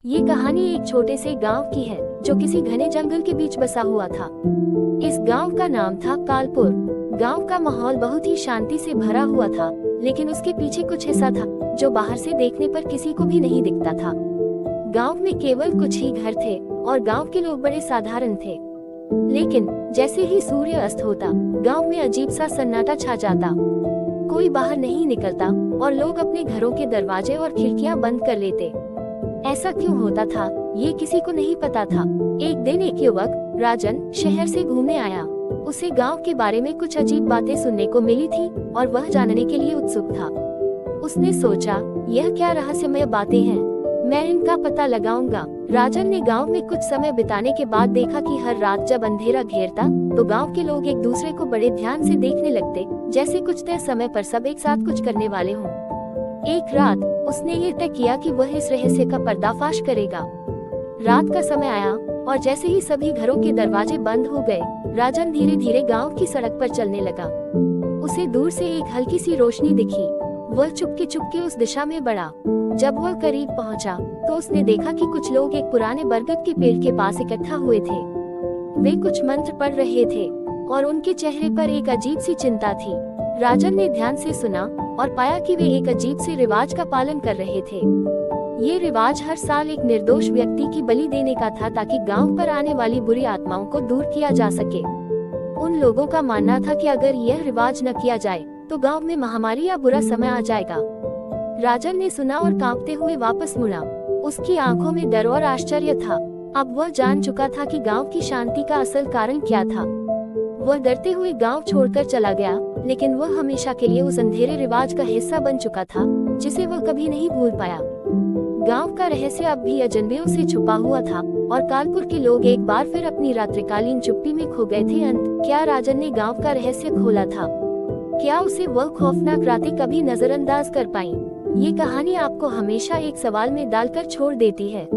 ये कहानी एक छोटे से गांव की है जो किसी घने जंगल के बीच बसा हुआ था। इस गांव का नाम था कालपुर। गांव का माहौल बहुत ही शांति से भरा हुआ था, लेकिन उसके पीछे कुछ ऐसा था जो बाहर से देखने पर किसी को भी नहीं दिखता था। गांव में केवल कुछ ही घर थे और गांव के लोग बड़े साधारण थे। लेकिन जैसे ही सूर्य अस्त होता, गांव में अजीब सा सन्नाटा छा जाता। कोई बाहर नहीं निकलता और लोग अपने घरों के दरवाजे और खिड़कियां बंद कर लेते। ऐसा क्यों होता था, ये किसी को नहीं पता था। एक दिन एक युवक राजन शहर से घूमने आया। उसे गांव के बारे में कुछ अजीब बातें सुनने को मिली थी और वह जानने के लिए उत्सुक था। उसने सोचा, यह क्या रहस्यमय बातें हैं, मैं इनका पता लगाऊंगा। राजन ने गांव में कुछ समय बिताने के बाद देखा कि हर रात जब अंधेरा घेरता तो गांव के लोग एक दूसरे को बड़े ध्यान से देखने लगते, जैसे कुछ तय समय पर सब एक साथ कुछ करने वाले हों। एक रात उसने ये तय किया कि वह इस रहस्य का पर्दाफाश करेगा। रात का समय आया और जैसे ही सभी घरों के दरवाजे बंद हो गए, राजन धीरे धीरे गांव की सड़क पर चलने लगा। उसे दूर से एक हल्की सी रोशनी दिखी। वह चुपके चुपके उस दिशा में बढ़ा। जब वह करीब पहुंचा तो उसने देखा कि कुछ लोग एक पुराने बरगद के पेड़ के पास इकट्ठा हुए थे। वे कुछ मंत्र पढ़ रहे थे और उनके चेहरे पर एक अजीब सी चिंता थी। राजन ने ध्यान से सुना और पाया कि वे एक अजीब से रिवाज का पालन कर रहे थे। ये रिवाज हर साल एक निर्दोष व्यक्ति की बलि देने का था, ताकि गांव पर आने वाली बुरी आत्माओं को दूर किया जा सके। उन लोगों का मानना था कि अगर यह रिवाज न किया जाए तो गांव में महामारी या बुरा समय आ जाएगा। राजन ने सुना और कांपते हुए वापस मुड़ा। उसकी आंखों में डर और आश्चर्य था। अब वह जान चुका था कि गांव की शांति का असल कारण क्या था। वह डरते हुए गांव छोड़कर चला गया, लेकिन वह हमेशा के लिए उस अंधेरे रिवाज का हिस्सा बन चुका था, जिसे वह कभी नहीं भूल पाया। गांव का रहस्य अब भी अजनबियों से छुपा हुआ था और कालपुर के लोग एक बार फिर अपनी रात्रिकालीन चुप्पी में खो गए थे। क्या राजन ने गांव का रहस्य खोला था? क्या उसे वह खौफनाक रातें कभी नजरअंदाज कर पाईं? ये कहानी आपको हमेशा एक सवाल में डालकर छोड़ देती है।